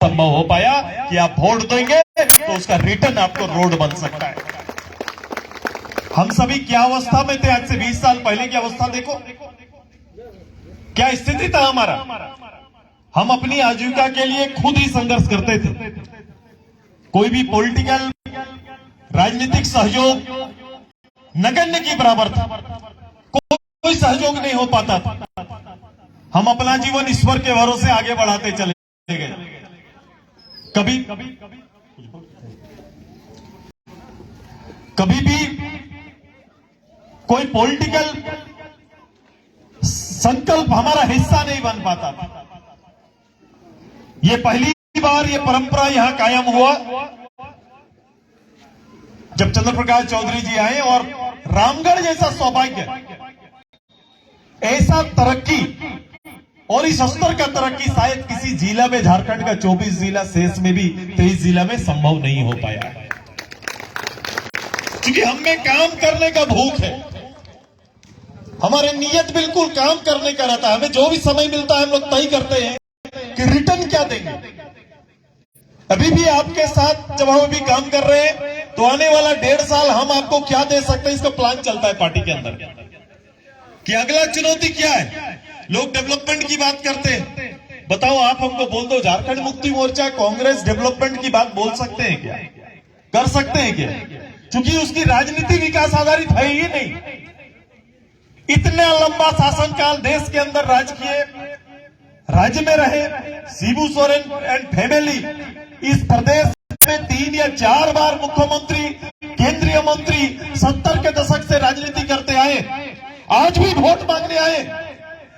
संभव हो पाया कि आप वोट देंगे तो उसका रिटर्न आपको रोड बन सकता है। हम सभी क्या अवस्था में थे, आज से 20 साल पहले की अवस्था देखो, क्या स्थिति था हमारा। हम अपनी आजीविका के लिए खुद ही संघर्ष करते थे। कोई भी पॉलिटिकल राजनीतिक सहयोग नगण्य के बराबर था, कोई सहयोग नहीं हो पाता था। हम अपना जीवन ईश्वर के भरोसे आगे बढ़ाते चले गए। कभी भी कोई पॉलिटिकल संकल्प हमारा हिस्सा नहीं बन पाता था। ये पहली बार ये परंपरा यहां कायम हुआ जब चंद्र प्रकाश चौधरी जी आए, और रामगढ़ जैसा सौभाग्य, ऐसा तरक्की और इस स्तर का तरक्की शायद किसी जिला में, झारखंड का 24 जिला शेष में भी 23 जिला में संभव नहीं हो पाया, क्योंकि हम में काम करने का भूख है। हमारे नियत बिल्कुल काम करने का रहता है। हमें जो भी समय मिलता है हम लोग तय करते हैं कि रिटर्न क्या देंगे। अभी भी आपके साथ जब हम अभी काम कर रहे हैं तो आने वाला 1.5 साल हम आपको क्या दे सकते हैं, इसका प्लान चलता है पार्टी के अंदर कि अगला चुनौती क्या है। लोग डेवलपमेंट की बात करते हैं, बताओ आप हमको बोल दो, झारखंड मुक्ति मोर्चा कांग्रेस डेवलपमेंट की बात बोल सकते हैं क्या, कर सकते हैं क्या? क्योंकि उसकी राजनीति विकास आधारित है ही नहीं। इतना लंबा शासनकाल देश के अंदर राज्य में रहे शिबू सोरेन एंड फैमिली, इस प्रदेश में 3 या 4 बार मुख्यमंत्री, केंद्रीय मंत्री, 70 के दशक से राजनीति करते आए, आज भी वोट मांगने आए।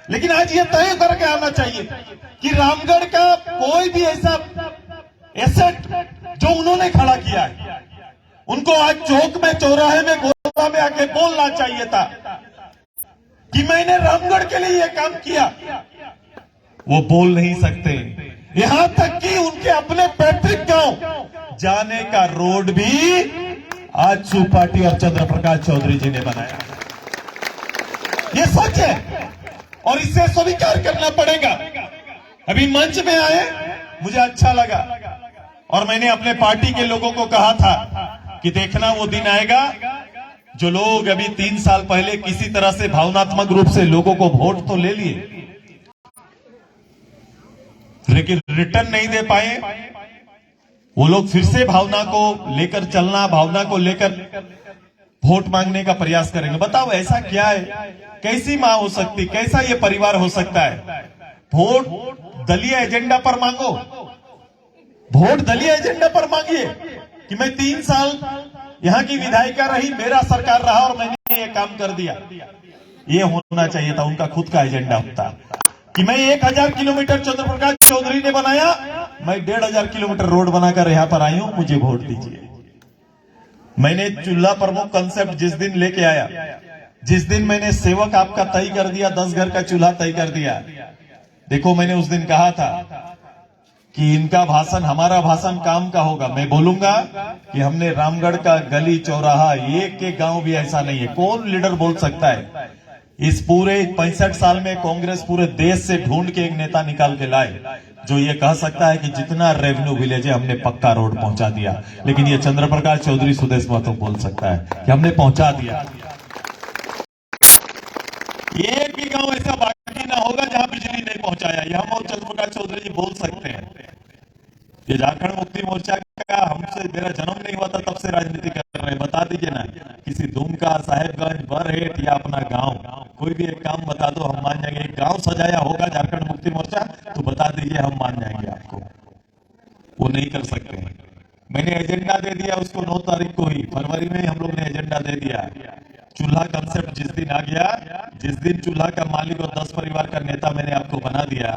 लेकिन आज ये तय करके आना चाहिए कि रामगढ़ का कोई भी ऐसा एसेट जो उन्होंने खड़ा किया है, उनको आज चौक में, चौराहे में, गोला में आके बोलना चाहिए था कि मैंने रामगढ़ के लिए यह काम किया। वो बोल नहीं सकते। यहां तक कि उनके अपने पैतृक गांव जाने का रोड भी आज सुपाटी और चंद्र प्रकाश चौधरी जी ने बनाया। ये सच है और इसे स्वीकार करना पड़ेगा। अभी मंच में आए, मुझे अच्छा लगा, और मैंने अपने पार्टी के लोगों को कहा था कि देखना वो दिन आएगा जो लोग अभी 3 साल पहले किसी तरह से भावनात्मक रूप से लोगों को वोट तो ले लिए लेकिन रिटर्न नहीं दे पाए, वो लोग फिर से भावना को लेकर चलना, भावना को लेकर वोट मांगने का प्रयास करेंगे। बताओ ऐसा क्या है, कैसी मां हो सकती, कैसा ये परिवार हो सकता है? वोट दलीय एजेंडा पर मांगो, वोट दलीय एजेंडा पर मांगिए कि मैं 3 साल यहां की विधायिका रही, मेरा सरकार रहा और मैंने ये काम कर दिया। ये होना चाहिए था उनका खुद का एजेंडा होता कि मैं 1000 किलोमीटर चंद्र प्रकाश चौधरी ने बनाया, मैं 1500 किलोमीटर रोड बनाकर यहां पर आई हूं, मुझे वोट दीजिए। मैंने चूल्हा प्रमुख कंसेप्ट जिस दिन लेके आया, जिस दिन मैंने सेवक आपका तय कर दिया, 10 घर का चूल्हा तय कर दिया, देखो मैंने उस दिन कहा था कि इनका भाषण, हमारा भाषण काम का होगा। मैं बोलूंगा कि हमने रामगढ़ का गली चौराहा, एक एक गांव भी ऐसा नहीं है। कौन लीडर बोल सकता है इस पूरे 65 साल में कांग्रेस पूरे देश से ढूंढ के एक नेता निकाल के लाए जो ये कह सकता है कि जितना रेवेन्यू विलेज है हमने पक्का रोड पहुंचा दिया? लेकिन ये चंद्र प्रकाश चौधरी सुदेश महतो बोल सकता है कि हमने पहुंचा दिया। एक भी गांव ऐसा बाकी ना होगा जहां बिजली नहीं पहुंचाया, ये हम और चंद्र प्रकाश चौधरी जी बोल सकते हैं। ये झारखंड मुक्ति मोर्चा का, हमसे, मेरा जन्म नहीं हुआ था तब से राजनीति कर रहे हैं। बता दीजिए ना, किसी दुमका, साहेबगंज, बरहेट या अपना गांव, कोई भी एक काम बता दो, हम मान जाएंगे। एक गांव सजाया होगा झारखंड मुक्ति मोर्चा तो बता दीजिए, हम मान जाएंगे आपको। वो नहीं कर सकते हैं। मैंने एजेंडा दे दिया उसको 9 तारीख को ही, फरवरी में हम लोग ने एजेंडा दे दिया। चूल्हा कंसेप्ट जिस दिन आ गया, जिस दिन चूल्हा का मालिक और 10 परिवार का नेता मैंने आपको बना दिया,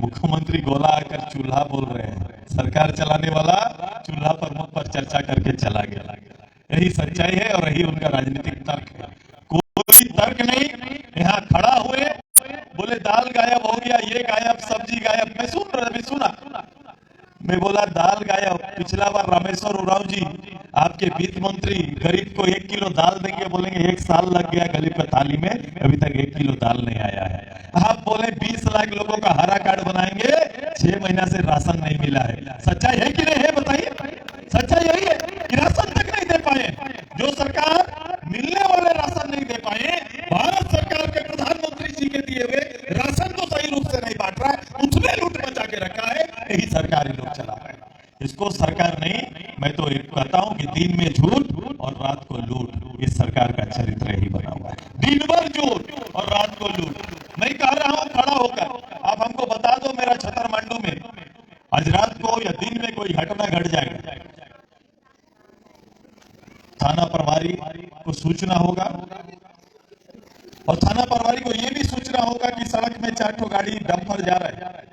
मुख्यमंत्री गोला आकर चूल्हा बोल रहे हैं, सरकार चलाने वाला चूल्हा प्रमुख पर चर्चा करके चला गया। यही सच्चाई है और यही उनका राजनीतिक तर्क है। कोई तर्क नहीं। यहाँ खड़ा हुए बोले दाल गायब हो गया, ये गायब, सब्जी गायब। मैं सुना, मैं बोला दाल गायब। पिछला बार रामेश्वर उरांव जी, आपके वित्त मंत्री, गरीब को 1 किलो दाल देंगे, बोलेंगे 1 साल लग गया गरीब का थाली में, अभी तक 1 किलो दाल नहीं आया है। आप बोले 20 लाख लोगों का हरा कार्ड बनाएंगे, 6 महीना से राशन नहीं मिला है। सच्चाई है कि नहीं है बताइए? सच्चाई यही है कि राशन तक नहीं दे पाए। जो सरकार मिलने वाले राशन नहीं दे पाए, भारत सरकार के प्रधानमंत्री जी के दिए हुए राशन को सही रूप से नहीं बांट रहा है, उसमें लूट मचा के रखा है। यही सरकारी लोग चला रहे हैं। इसको सरकार नहीं, मैं तो एक कहता हूं कि दिन में झूठ और रात को लूट, इस सरकार का चरित्र ही बना हुआ है। दिन भर झूठ और रात को लूट। मैं कह रहा हूं खड़ा होकर, आप हमको बता दो मेरा छतरमंडू में आज रात को या दिन में कोई घटना घट जाएगा, थाना प्रभारी को सूचना होगा और थाना प्रभारी को यह भी सूचना होगा कि सड़क में 4 गाड़ी डंपर जा रहा है,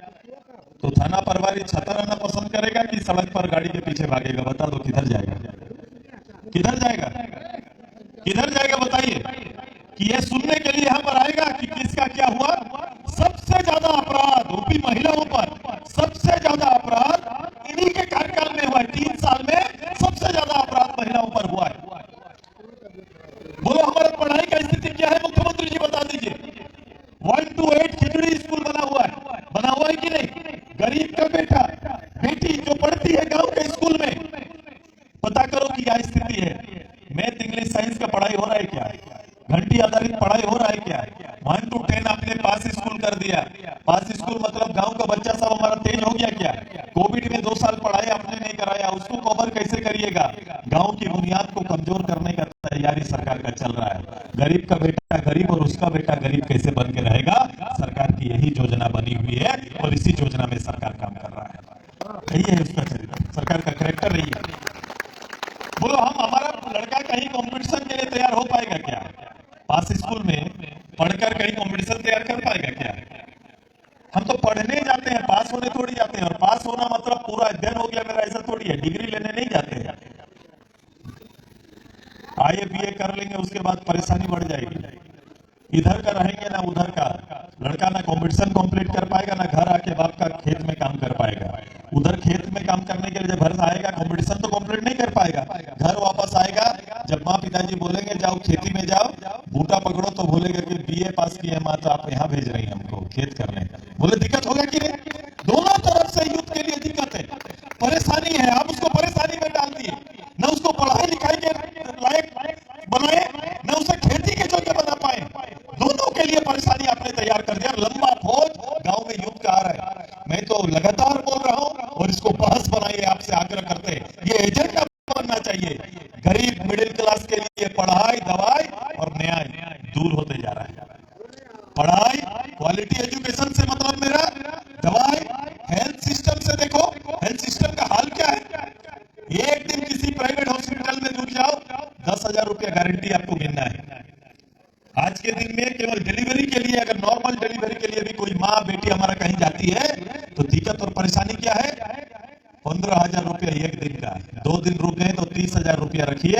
तो थाना प्रभारी छतर आना पसंद करेगा कि सड़क पर गाड़ी के पीछे भागेगा? बता दो किधर जाएगा? किधर जाएगा? किधर जाएगा बताइए? कि यह सुनने के लिए यहाँ पर आएगा कि किसका क्या हुआ? सबसे ज्यादा अपराध यूपी महिलाओं पर, सबसे ज्यादा अपराध इन्हीं के कार्यकाल में हुआ है। 3 साल में सबसे ज्यादा अपराध महिलाओं पर हुआ है। बोलो हमारे पढ़ाई का स्थिति क्या है? मुख्यमंत्री जी बता दीजिए। 1 to 8 खिचड़ी स्कूल बना हुआ है कि नहीं? गरीब का बेटा बेटी जो पढ़ती है गांव के स्कूल में, पता करो कि क्या स्थिति है। मैथ इंग्लिश साइंस का पढ़ाई हो रहा है क्या? घंटी आधारित पढ़ाई हो रहा है क्या? 1 to 10 आपने पास स्कूल कर दिया। पास स्कूल मतलब गांव का बच्चा सब हमारा तेज हो गया क्या? कोविड में 2 साल पढ़ाई आपने नहीं कराया, उसको कवर कैसे करिएगा? गांव की बुनियाद को कमजोर करने का तैयारी सरकार का चल रहा है। गरीब का बेटा गरीब और उसका बेटा गरीब कैसे बन के रहेगा, सरकार की यही योजना बनी हुई है और इसी योजना में सरकार काम कर रहा है। यही है उसका चरित्र, सरकार का कैरेक्टर यही है। बोलो हमारा लड़का कहीं कंपटीशन के लिए तैयार हो पाएगा क्या? पास स्कूल में पढ़कर कहीं कंपटीशन तैयार कर पाएगा क्या? हम तो पढ़ने जाते हैं, पास होने थोड़ी जाते हैं। और पास होना मतलब पूरा अध्ययन हो गया मेरा, ऐसा थोड़ी है। डिग्री लेने नहीं जाते हैं। आईए बीए कर लेंगे, उसके बाद परेशानी बढ़ जाएगी। इधर का रहेंगे ना उधर का। लड़का ना कंपटीशन कंप्लीट कर पाएगा, ना घर आके बाप का खेत में काम कर पाएगा। उधर खेत में काम करने के लिए जब घर आएगा, कंपटीशन तो कंप्लीट नहीं कर पाएगा। घर वापस आएगा, जब माँ पिताजी बोलेंगे जाओ खेती में जाओ, बूटा पकड़ो, तो बोलेगा कि बीए पास किए माँ, तो आप यहाँ भेज रही हैं हमको खेत करने। बोले दिक्कत होगा कि नहीं? दोनों तरफ से युद्ध के लिए दिक्कत है, परेशानी है। आप उसको परेशानी में डाल दिए, न उसको पढ़ाई लिखाई के लायक बनाए, न उसे खेती के जोग्य बना पाए। दोनों के लिए परेशानी आपने तैयार कर दिया। लंबा फौज गांव में युद्ध का आ रहा है। मैं तो लगातार बोल रहा हूं और इसको बहस बनाइए, आपसे आग्रह करते हैं। ये एजेंडा बनना चाहिए। गरीब मिडिल क्लास के लिए पढ़ाई, दवाई और न्याय दूर होते जा रहा है। पढ़ाई, क्वालिटी एजुकेशन से मतलब मेरा दवाई, हेल्थ सिस्टम से देखो, हेल्थ सिस्टम का हाल क्या है। एक दिन किसी प्राइवेट हॉस्पिटल में रुक जाओ, 10,000 रुपया गारंटी आपको मिलना है। आज के दिन में केवल डिलीवरी के लिए, अगर नॉर्मल डिलीवरी के लिए भी कोई माँ बेटी हमारा कहीं जाती है तो दिक्कत और परेशानी क्या है? 15,000 रुपया एक दिन का। 2 दिन रुक गए तो 30,000 रुपया रखिए।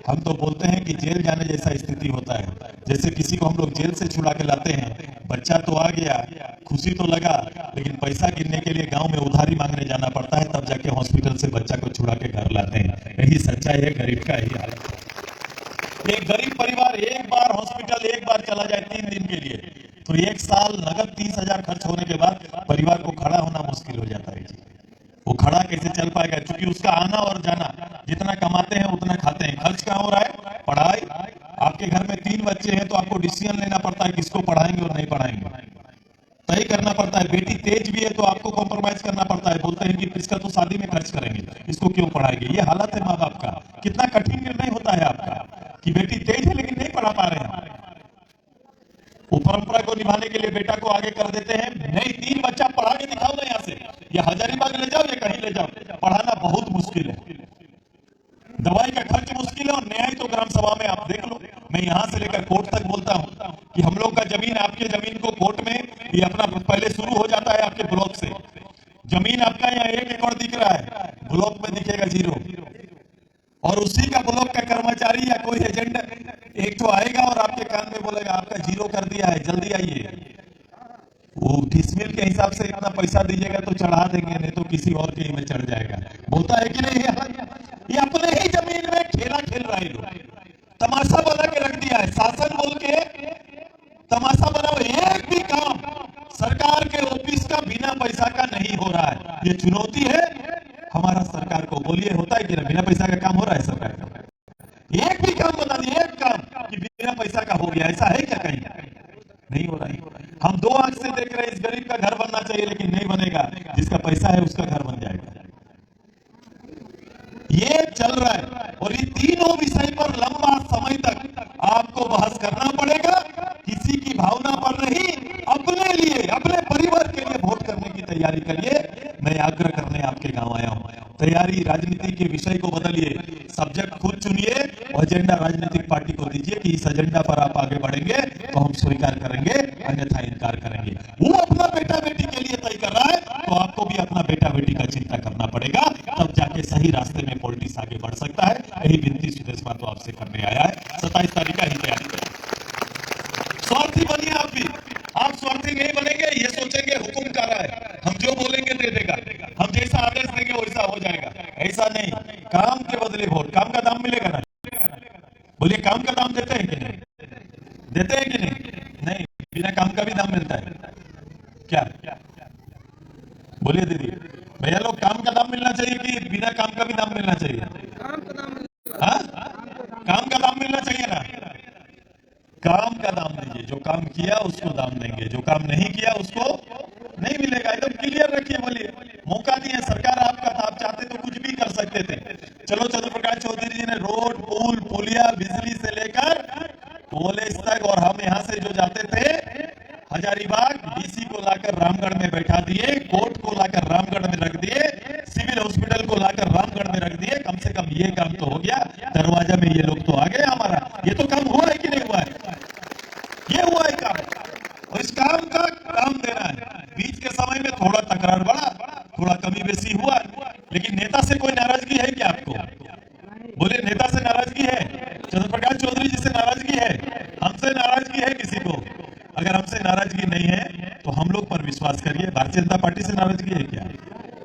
हम तो बोलते हैं कि जेल जाने जैसा स्थिति होता है। जैसे किसी को हम लोग जेल से छुड़ा के लाते हैं, बच्चा तो आ गया, खुशी तो लगा, लेकिन पैसा गिनने के लिए गांव में उधारी मांगने जाना पड़ता है, तब जाके हॉस्पिटल से बच्चा को छुड़ा के घर लाते हैं। यही सच्चाई है, गरीब का यही हाल है। एक गरीब परिवार एक बार हॉस्पिटल एक बार चला जाए 3 दिन के लिए, तो 1 साल नगद 30,000 खर्च होने के बाद परिवार को खड़ा होना मुश्किल हो जाता है। वो खड़ा कैसे चल पाएगा? क्योंकि उसका आना और जाना, जितना कमाते हैं उतना खाते हैं। खर्च कहाँ हो रहा है? पढ़ाई। आपके घर में 3 बच्चे हैं तो आपको डिसीजन लेना पड़ता है किसको पढ़ाएंगे और नहीं पढ़ाएंगे, तय करना पड़ता है। बेटी तेज भी है तो आपको कॉम्प्रोमाइज करना पड़ता है। बोलते हैं कि इसका तो शादी में खर्च करेंगे, इसको क्यों पढ़ाएंगे। ये हालत है माँ बाप का। कितना कठिन निर्णय होता है आपका कि बेटी तेज है लेकिन नहीं पढ़ा पा रहे हैं। वो परंपरा को निभाने के लिए बेटा को आगे कर देते हैं। नहीं, 3 बच्चा पढ़ा के दिखाओ ना यहाँ से, या हजारीबाग ले जाओ या कहीं ले जाओ। पढ़ाना बहुत मुश्किल है। दवाई का खर्च मुश्किल है और न्याय तो ग्राम सभा में आप देख लो। मैं यहां से लेकर कोर्ट तक बोलता हूं कि हम लोग का जमीन आपके जमीन को कोर्ट में ये अपना पहले शुरू हो जाता है आपके ब्लॉक से। जमीन आपका यहाँ 1 एकड़ दिख रहा है, ब्लॉक में दिखेगा 0। और उसी का ब्लॉक का कर्मचारी या कोई एजेंट एक तो आएगा और आपके कान में बोलेगा आपका 0 कर दिया है, जल्दी आइए। वो डिसमिल के हिसाब से इतना पैसा दीजिएगा तो चढ़ा देंगे, नहीं तो किसी और के में चढ़ जाएगा। बोलता है कि नहीं? ये अपने ही जमीन में खेला खेल रहा है। लोग तमाशा बना के रख दिया है। शासन बोल के तमाशा बना। एक भी काम सरकार के ऑफिस का बिना पैसा का नहीं हो ये चुनौती है हमारा सरकार को। बोलिए होता है कि ना बिना पैसा का काम हो रहा है सरकार का? एक भी काम बता दिए, एक काम कि बिना पैसा का हो गया, ऐसा है क्या कहीं? नहीं हो रहा है। हम दो आंख से देख रहे हैं, इस गरीब का घर बनना चाहिए, लेकिन नहीं बनेगा। जिसका पैसा है उसका घर बन जाएगा। ये चल रहा है और ये तीनों विषय पर लंबा समय तक आपको बहस करना पड़ेगा। किसी की भावना पर नहीं, अपने लिए, अपने परिवार के लिए वोट करने की तैयारी करिए। मैं आग्रह करने आपके गांव आया हूं। तैयारी, राजनीति के विषय को बदलिए, सब्जेक्ट खुद चुनिए, एजेंडा राजनीतिक पार्टी को दीजिए कि इस एजेंडा पर आप आगे बढ़ेंगे तो हम स्वीकार करेंगे, अन्यथा इनकार करेंगे। वो अपना बेटा बेटी के लिए तय कर रहा है, तो आपको भी अपना बेटा बेटी का चिंता करना पड़ेगा, तब जाके सही रास्ते में पॉलिटिक्स आगे बढ़ सकता है। यही विनती सुदेश महतो आपसे करने आया है। 27 तारीख का ही तैयारी करें। स्वार्थी बनिए आप भी। आप स्वार्थी नहीं बनेंगे, ये सोचेंगे हुकुम कर रहा है, हम जो बोलेंगे दे देगा, हम जैसा आदेश देंगे वैसा हो जाएगा। ऐसा नहीं, काम के बदले वोट। काम का दाम मिलेगा ना? बोलिए, काम का दाम देते हैं कि नहीं? देते हैं कि नहीं? नहीं, बिना काम का भी दाम मिलता है क्या? बोलिए दीदी, भैया लोग, काम का दाम मिलना चाहिए कि बिना काम का भी दाम मिलना चाहिए? काम का दाम मिलना चाहिए ना? काम का दाम दीजिए, जो काम किया उसको दाम देंगे, जो काम नहीं किया उसको नहीं मिलेगा। एकदम क्लियर रखिए। बोलिए, मौका दिए, सरकार आपका था, आप चाहते तो कुछ भी कर सकते थे। चलो, चंद्र प्रकाश चौधरी जी ने रोड, पुल, पुलिया, बिजली से लेकर कॉलेज तक, और हम यहाँ से जो जाते थे हजारीबाग, डीसी को लाकर रामगढ़ में बैठा दिए, कोर्ट को लाकर रामगढ़ में रख दिए, सिविल हॉस्पिटल को लाकर रामगढ़ में रख दिए। कम से कम ये काम तो हो गया। दरवाजा में ये लोग तो आ गए हमारा। ये तो काम हुआ है कि नहीं हुआ है? ये हुआ है काम, और इस काम का काम देना है। बीच के समय में थोड़ा तकरार बढ़ा, थोड़ा कमी बेसी हुआ, लेकिन नेता से कोई नाराजगी है क्या आपको? बोले, नेता से नाराजगी है? चंद्र प्रकाश चौधरी जी से नाराजगी है? हमसे नाराजगी है किसी को? अगर हमसे नाराजगी नहीं है तो हम लोग पर विश्वास करिए। भारतीय जनता पार्टी से नाराजगी है क्या?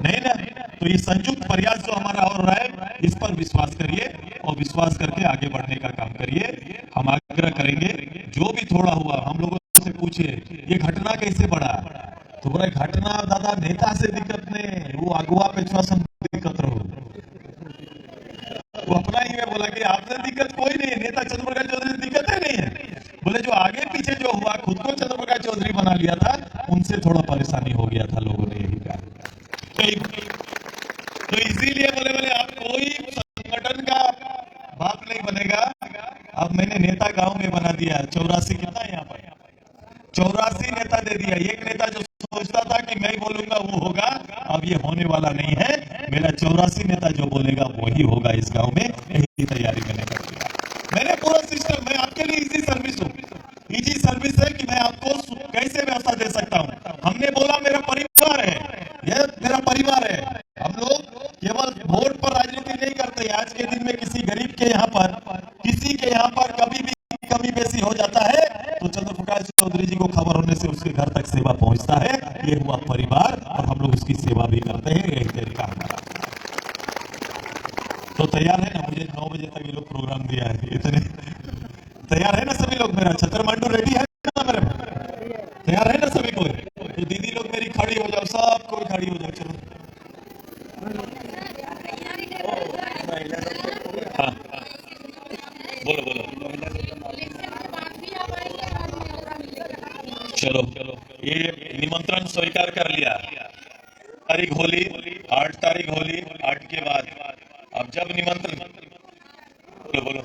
नहीं ना? तो ये संयुक्त प्रयास जो हमारा हो रहा है, इस पर विश्वास करिए और विश्वास करके आगे बढ़ने का काम करिए। हम आग्रह करेंगे, जो भी थोड़ा हुआ हम लोगों से पूछिए, ये घटना कैसे बढ़ा? तो बोला, घटना दादा नेता से दिक्कत नहीं, वो अगुआ पेछवा से दिक्कत रहो। वो अपना ही में बोला कि आपसे दिक्कत कोई नहीं, नेता चंद्र प्रकाश चौधरी से दिक्कत ही नहीं है। बोले, जो आगे पीछे जो हुआ, खुद को चंद्र प्रकाश चौधरी बना लिया था, उनसे थोड़ा परेशानी हो गया था, लोगों ने यही कहा। तो इसीलिए बोले आप कोई संगठन का बाप नहीं बनेगा। अब मैंने नेता गांव में बना दिया। 84 कितना है यहाँ पर? 84 नेता दे दिया। एक नेता जो सोचता था कि मैं बोलूंगा वो होगा, अब ये होने वाला नहीं है। मेरा 84 नेता जो बोलेगा वही होगा इस गांव में। यही तैयारी मैंने कर दिया। मैंने पूरा सिस्टम, मैं आपके लिए इजी सर्विस हूँ। इजी सर्विस है कि मैं आपको कैसे व्यवस्था दे सकता हूँ। हमने बोला मेरा परिवार है, यह मेरा परिवार है। हम लोग केवल वोट पर राजनीति नहीं करते। आज के दिन में किसी गरीब के यहाँ पर, किसी के यहाँ पर कभी भी कमी बेसी हो जाता है तो चंद्र प्रकाश चौधरी जी को खबर होने से उसके घर तक सेवा पहुंचता है। ये हुआ परिवार, और हम लोग उसकी सेवा भी करते हैं। यही तरीका हमारा। तो तैयार है ना? मुझे 9 बजे तक ये लोग प्रोग्राम दिया है, इतने तैयार है ना सभी लोग? मेरा छत्रमांडू रेडी है ना? मेरे तैयार है ना सभी कोई? तो दीदी लोग मेरी खड़ी हो जाओ, सब कोई खड़ी हो जाओ। चलो, हाँ बोलो बोलो। चलो, ये निमंत्रण स्वीकार कर लिया। तारीख होली 8 तारीख होली, 8 के बाद अब जब निमंत्रण, बोलो बोलो।